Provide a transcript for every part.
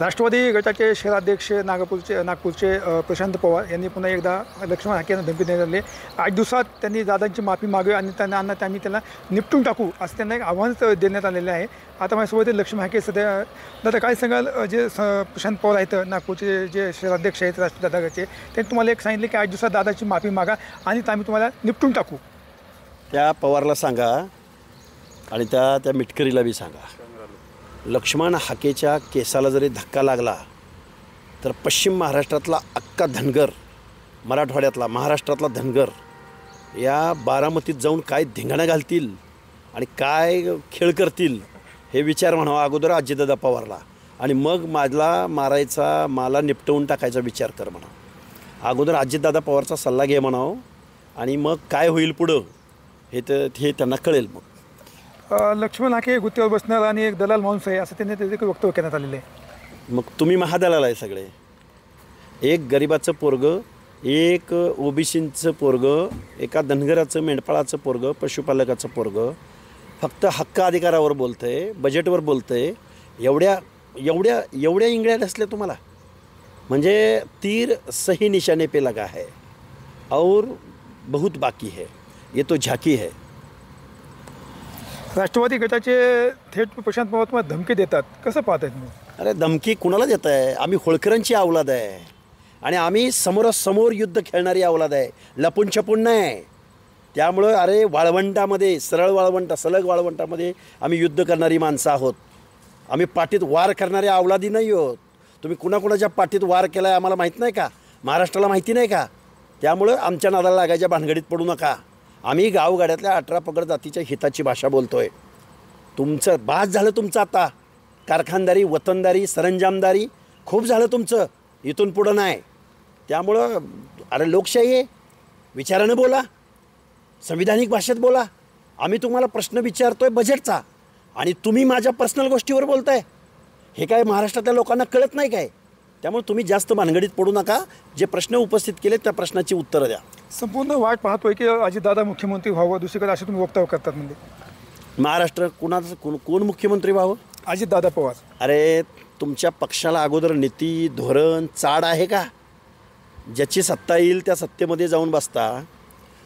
राष्ट्रवादी गटाचे शहराध्यक्ष नागपूरचे प्रशांत पवार यांनी पुन्हा एकदा लक्ष्मण हाके यांना धमकी देण्यात आली। 8 दिवसात त्यांनी दादांची माफी मागावी आणि त्यांनी त्याला निपटून टाकू असं त्यांना एक आव्हान देण्यात आलेलं आहे। आता माझ्यासोबत लक्ष्मण हाके सध्या दादा काय सांगाल, जे प्रशांत पवार आहेत नागपूरचे जे शहराध्यक्ष आहेत राष्ट्रवादी गटाचे, त्यांनी तुम्हाला एक सांगितले की 8 दिवसात दादाची माफी मागा आणि आम्ही तुम्हाला निपटून टाकू। त्या पवारला सांगा आणि त्या मिटकरीला बी सांगा, लक्ष्मण हाकेच्या केसाला जरी धक्का लागला तर पश्चिम महाराष्ट्रातला अख्खा धनगर, मराठवाड्यातला महाराष्ट्रातला धनगर या बारामतीत जाऊन काय धिंगाणा घालतील आणि काय खेळ करतील हे विचार म्हणावा अगोदर अजितदादा पवारला, आणि मग मला निपटवून टाकायचा विचार कर म्हणावं। अगोदर अजितदादा पवारचा सल्ला घे म्हणावं आणि मग काय होईल पुढं हे त्यांना कळेल। मग लक्ष्मण हाके गुत्त्यावर बसणार आणि एक दलाल माणूस आहे असं त्यांनी त्याचे वक्तव्य करण्यात आलेलं आहे। मग तुम्ही महादलाल आहे सगळे, एक गरिबाचं पोरगं, एक ओबीसीचं पोरगं, एका धनगराचं मेंढपाळाचं पोरगं, पशुपालकाचं पोरगं फक्त हक्क अधिकारावर बोलतंय, बजेटवर बोलतंय, एवढ्या इंगळ्या असल्या तुम्हाला, म्हणजे तीर सही निशाने पे लगा है और बहुत बाकी है, ये तो झाकी है। राष्ट्रवादी गटाचे थेट प्रशांत पवार तुम्हाला धमकी देतात, कसं पाहत आहेत मग? अरे धमकी कुणाला देत आहे? आम्ही होळकरांची अवलाद आहे आणि आम्ही समोरासमोर युद्ध खेळणारी अवलाद आहे, लपून छपून नाही। त्यामुळं अरे वाळवंटामध्ये सलग वाळवंटामध्ये आम्ही युद्ध करणारी माणसं आहोत। आम्ही पाठीत वार करणारे अवलादी नाही आहोत। तुम्ही कुणाकुणाच्या पाठीत वार केला आहे आम्हाला माहीत नाही का? महाराष्ट्राला माहिती नाही का? त्यामुळं आमच्या नादाला लागायच्या भानगडीत पडू नका। आम्ही गावगाड्यातल्या 18 पगड जातीच्या हिताची भाषा बोलतोय। तुमचं बास झालं, तुमचं आता कारखानदारी, वतनदारी, सरंजामदारी खूप झालं तुमचं, इथून पुढं नाही। त्यामुळं अरे लोकशाही आहे, विचारानं बोला, संविधानिक भाषेत बोला। आम्ही तुम्हाला प्रश्न विचारतोय बजेटचा आणि तुम्ही माझ्या पर्सनल गोष्टीवर बोलताय, हे काय महाराष्ट्रातल्या लोकांना कळत नाही काय? त्यामुळे तुम्ही जास्त भानगडीत पडू नका, जे प्रश्न उपस्थित केले त्या प्रश्नाची उत्तरं द्या। संपूर्ण वाट पाहतोय की अजितदादा मुख्यमंत्री व्हावं, दुसरीकडे असे तुम्ही वक्तव्य करतात। म्हणजे महाराष्ट्र कोण मुख्यमंत्री व्हावं? अजितदादा पवार। अरे तुमच्या पक्षाला अगोदर नीती, धोरण, चाड आहे का? ज्याची सत्ता येईल त्या सत्तेमध्ये जाऊन बसता।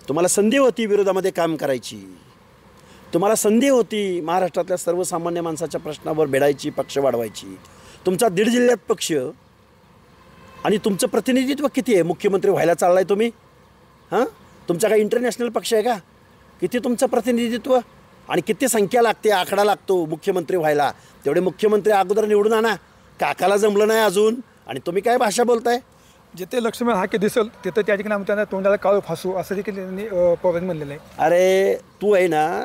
तुम्हाला संधी होती विरोधामध्ये काम करायची, तुम्हाला संधी होती महाराष्ट्रातल्या सर्वसामान्य माणसाच्या प्रश्नावर भेडायची, पक्ष वाढवायची। तुमचा 1.5 जिल्ह्यात पक्ष आणि तुमचं प्रतिनिधित्व किती आहे? मुख्यमंत्री व्हायला चाललाय तुम्ही? हां, तुमचा काय इंटरनॅशनल पक्ष आहे का? किती तुमचं प्रतिनिधित्व आणि किती संख्या लागते, आकडा लागतो मुख्यमंत्री व्हायला? तेवढे मुख्यमंत्री अगोदर निवडून आणा। काकाला जमलं नाही अजून आणि तुम्ही काय भाषा बोलताय? जिथे लक्ष्मण हाके दिसेल तिथं त्या ठिकाणी आम्ही त्यांना तोंडाला काळं फासू असं देखील त्यांनी पवारांनी म्हणलेलं आहे। अरे तू आहे ना,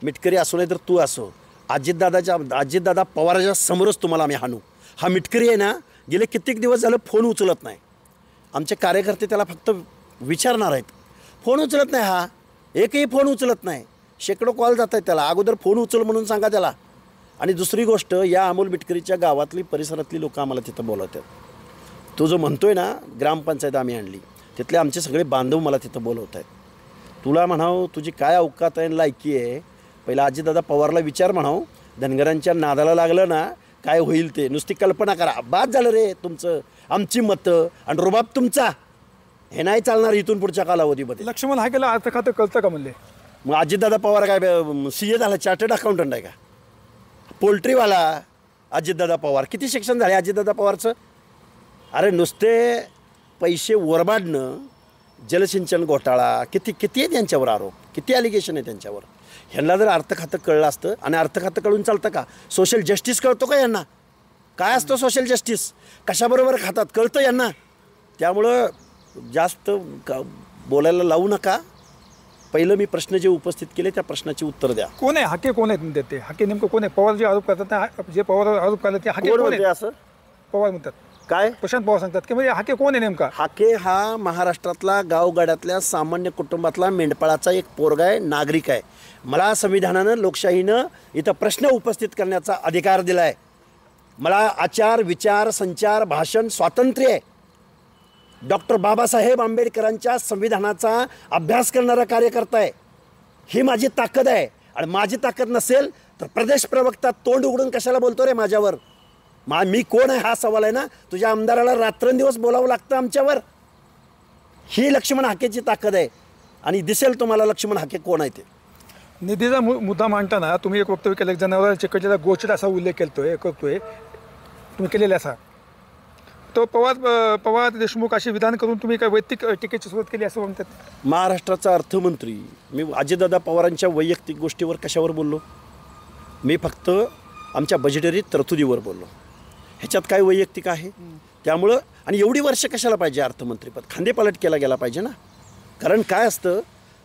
मिटकरी असो नाही तर तू असो, अजितदादा पवाराच्या समोरच तुम्हाला आम्ही हाणू। हा मिटकरी आहे ना, गेले कित्येक दिवस झालं फोन उचलत नाही। आमचे कार्यकर्ते त्याला फक्त विचारणार आहेत, फोन उचलत नाही, हा एकही फोन उचलत नाही। शेकडो कॉल जात आहेत त्याला, अगोदर फोन उचल म्हणून सांगा त्याला। आणि दुसरी गोष्ट, या अमोल मिटकरीच्या गावातली परिसरातली लोकं आम्हाला तिथं बोलवतात। तो जो म्हणतोय ना ग्रामपंचायत आम्ही आणली, तिथले आमचे सगळे बांधव मला तिथं बोलवत आहेत। तुला म्हणावं तुझी काय अवकात आहे, लायकी आहे, पहिला अजितदादा पवारला विचार म्हणावं। धनगरांच्या नादाला लागलं ना काय होईल ते, नुसती कल्पना करा। बाद झालं रे तुमचं, आमची मतं आणि रुबाब तुमचा, हे नाही चालणार इथून पुढच्या कालावधीमध्ये। लक्ष्मण हाकेला अर्थ खातं कळतं का म्हणले? मग अजितदादा पवार काय CA झाला, चार्टर्ड अकाउंटंट आहे का? पोल्ट्रीवाला अजितदादा पवार, किती शिक्षण झाले अजितदादा पवारचं? अरे नुसते पैसे ओरबाडणं, जलसिंचन घोटाळा, किती आहे त्यांच्यावर आरोप, किती ॲलिगेशन आहे त्यांच्यावर। ह्यांना जर अर्थ खातं कळलं असतं, आणि अर्थ खातं कळून चालतं का? सोशल जस्टिस कळतो का यांना? काय असतं सोशल जस्टिस, कशाबरोबर खातात कळतं यांना? त्यामुळं जास्त बोलायला लावू नका। पहिलं मी प्रश्न जे उपस्थित केले त्या प्रश्नाची उत्तर द्या। कोण आहे हाके? कोण आहेत म्हणतात ते? हाके नेमकं कोण आहे? पवार जे आरोप करतात, जे पवार आरोप करतात ते हाके कोण आहे? असं पवार म्हणतात काय? प्रशांत पवार सांगतात की म्हणजे हाके कोण आहे नेमका? हाके हा महाराष्ट्रातला गावगाड्यातल्या सामान्य कुटुंबातला मेंढपाळाचा एक पोरगा आहे, नागरिक आहे। मला संविधानानं, लोकशाहीनं इथं प्रश्न उपस्थित करण्याचा अधिकार दिला आहे। मला आचार, विचार, संचार, भाषण स्वातंत्र्य आहे। डॉक्टर बाबासाहेब आंबेडकरांच्या संविधानाचा अभ्यास करणारा कार्यकर्ता आहे, ही माझी ताकद आहे। आणि माझी ताकद नसेल तर प्रदेश प्रवक्ता तोंड उघडून कशाला बोलतो रे माझ्यावर? मी कोण आहे हा सवाल आहे ना. तुझ्या आमदाराला रात्रंदिवस बोलावं लागतं आमच्यावर. ही लक्ष्मण हाकेची ताकद आहे आणि दिसेल तुम्हाला लक्ष्मण हाके कोण आहे ते. निधीचा मुद्दा मांडताना तुम्ही एक वक्तव्य केलं, जनावरांच्या चिकटलेला गोचर असा उल्लेख करतोय तुम्ही केलेला असा. तो पवार देशमुख अशी विधान करून तुम्ही काय वैयक्तिक टीकेची सुरुवात केली असं म्हणतात. महाराष्ट्राचा अर्थमंत्री मी अजितदादा पवारांच्या वैयक्तिक गोष्टीवर कशावर बोललो? मी फक्त आमच्या बजेटरी तरतुदीवर बोललो. ह्याच्यात काय वैयक्तिक आहे? त्यामुळं आणि एवढी वर्ष कशाला पाहिजे अर्थमंत्रीपद? खांदेपालट केला गेला पाहिजे ना. कारण काय असतं,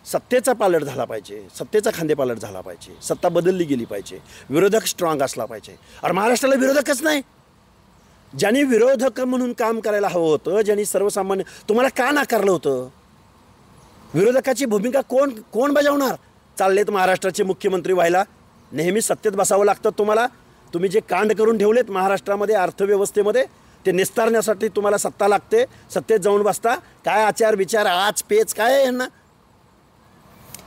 सत्तेचा पालट झाला पाहिजे, सत्तेचा खांदेपालट झाला पाहिजे, सत्ता बदलली गेली पाहिजे, विरोधक स्ट्रॉंग असला पाहिजे. अरे महाराष्ट्राला विरोधकच नाही. ज्यांनी विरोधक म्हणून काम करायला हवं होतं, ज्यांनी सर्वसामान्य, तुम्हाला का नाकारलं होतं? विरोधकाची भूमिका कोण बजावणार? चाललेत महाराष्ट्राचे मुख्यमंत्री व्हायला, नेहमी सत्तेत बसावं लागतं तुम्हाला. तुम्ही जे कांड करून ठेवलेत महाराष्ट्रामध्ये अर्थव्यवस्थेमध्ये ते निस्तारण्यासाठी तुम्हाला सत्ता लागते. सत्तेत जाऊन बसता. काय आचार विचार आज पेच काय आहे यांना?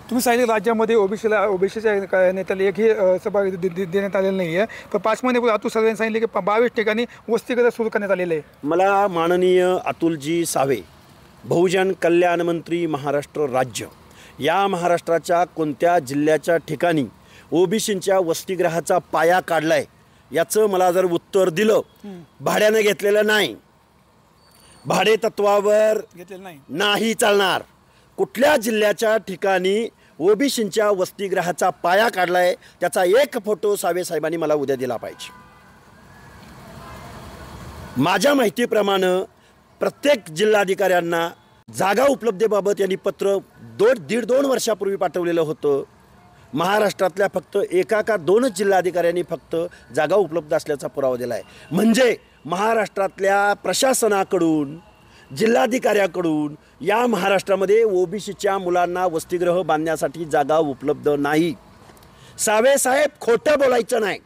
तुम्ही सांगितलं राज्यामध्ये ओबीसीच्या नेत्याला एकही सभा देण्यात आलेलं नाही आहे. पण 5 महिन्यापूर्वी अतुल सावेंनी सांगितले की 22 ठिकाणी वसतिगृह सुरू करण्यात आलेलं आहे. मला माननीय अतुलजी सावे, बहुजन कल्याण मंत्री महाराष्ट्र राज्य, या महाराष्ट्राच्या कोणत्या जिल्ह्याच्या ठिकाणी ओबीसींच्या वसतिगृहाचा पाया काढलाय याचं मला जर उत्तर दिलं, भाड्यानं घेतलेलं नाही, भाडे तत्वावर घेतलेलं नाही चालणार. कुठल्या जिल्ह्याच्या ठिकाणी ओबीसींच्या वसतिगृहाचा पाया काढलाय त्याचा एक फोटो सावे साहेबांनी मला उद्या दिला पाहिजे. माझ्या माहितीप्रमाणे प्रत्येक जिल्हाधिकाऱ्यांना जागा उपलब्धतेबाबत यांनी पत्र 1.5-2 वर्षापूर्वी पाठवलेलं होतं. महाराष्ट्रातल्या फक्त एका का 2 जिल्हाधिकाऱ्यांनी फक्त जागा उपलब्ध असल्याचा पुरावा दिला आहे. म्हणजे महाराष्ट्रातल्या प्रशासनाकडून, जिल्हाधिकाऱ्याकडून या महाराष्ट्रामध्ये ओबीसीच्या मुलांना वसतिगृह बांधण्यासाठी जागा उपलब्ध नाही. सावे साहेब खोटं बोलायचं नाही.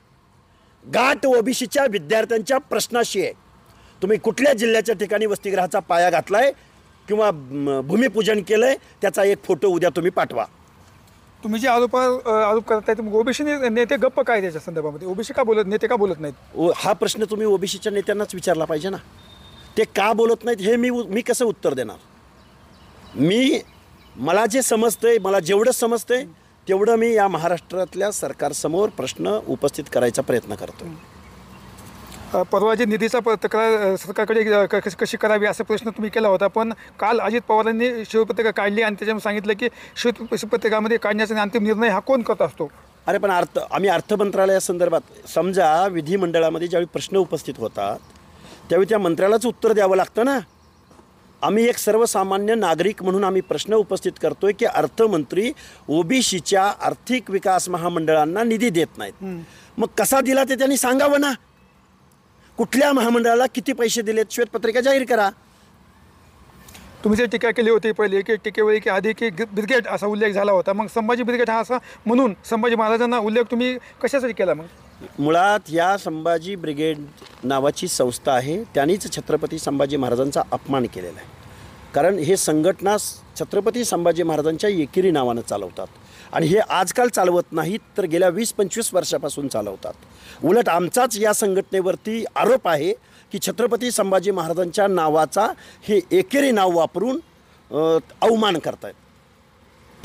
गाठ ओबीसीच्या विद्यार्थ्यांच्या प्रश्नाशी आहे. तुम्ही कुठल्या जिल्ह्याच्या ठिकाणी वसतिगृहाचा पाया घातलाय किंवा भूमिपूजन केलंय त्याचा एक फोटो उद्या तुम्ही पाठवा. तुम्ही जे आरोप करताय मग ओबीसी नेते गप्प काय त्याच्या संदर्भामध्ये? ओबीसी का बोलत, नेते का बोलत नाहीत? हा प्रश्न तुम्ही ओबीसीच्या नेत्यांनाच विचारला पाहिजे ना. ते का बोलत नाहीत हे मी कसं उत्तर देणार? मला जे समजतंय, मला जेवढं समजतंय तेवढं मी या महाराष्ट्रातल्या सरकारसमोर प्रश्न उपस्थित करायचा प्रयत्न करतो. परवा जे निधीचा तक्रार सरकारकडे कशी करावी असा प्रश्न तुम्ही केला होता, पण काल अजित पवारांनी शिवपत्रिका काढली आणि त्याच्यामध्ये सांगितलं की शिवपत्रिकामध्ये काढण्याचा अंतिम निर्णय हा कोण करत असतो? अरे पण आम्ही अर्थ मंत्रालयासंदर्भात समजा विधिमंडळामध्ये ज्यावेळी प्रश्न उपस्थित होतात त्यावेळी त्या मंत्र्यालाच उत्तर द्यावं लागतं ना. आम्ही एक सर्वसामान्य नागरिक म्हणून आम्ही प्रश्न उपस्थित करतोय की अर्थमंत्री ओबीसीच्या आर्थिक विकास महामंडळांना निधी देत नाहीत. मग कसा दिला ते त्यांनी सांगावं ना. कुठल्या महामंडळाला किती पैसे दिलेत श्वेतपत्रिका जाहीर करा. तुम्ही जे टीका केली होती पहिले की टीकेवेळी की आधी की ब्रिगेड असा उल्लेख झाला होता, मग संभाजी ब्रिगेड हा असा म्हणून संभाजी महाराजांना उल्लेख तुम्ही कशासाठी केला? मग मुळात या संभाजी ब्रिगेड नावाची संस्था आहे, त्यांनीच छत्रपती संभाजी महाराजांचा अपमान केलेला आहे. कारण हे संघटना छत्रपती संभाजी महाराजांच्या एकेरी नावानं चालवतात आणि हे आजकाल चालवत नाहीत तर गेल्या 20-25 वर्षापासून चालवतात. उलट आमचाच या संघटनेवरती आरोप आहे की छत्रपती संभाजी महाराजांच्या नावाचा हे एकेरी नाव वापरून अवमान करतायत.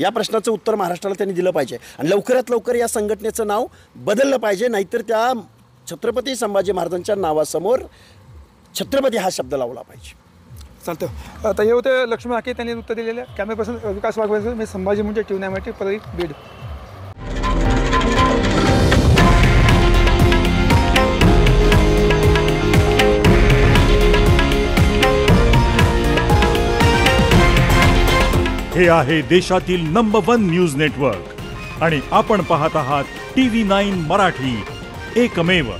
या प्रश्नाचं उत्तर महाराष्ट्राला त्यांनी दिलं पाहिजे आणि लवकरात लवकर या संघटनेचं नाव बदललं पाहिजे. नाहीतर त्या छत्रपती संभाजी महाराजांच्या नावासमोर छत्रपती हा शब्द लावला पाहिजे. चालतं. आता हे होते लक्ष्मण हाके, त्यांनी उत्तर दिलेलं. कॅमेरा पर्सन विकास वाघ, मी संभाजी म्हणजे टीव्ही परळी बीड. हे आहे देशातील नंबर 1 न्यूज नेटवर्क आणि आपण पाहत आहात TV9 मराठी, एकमेव.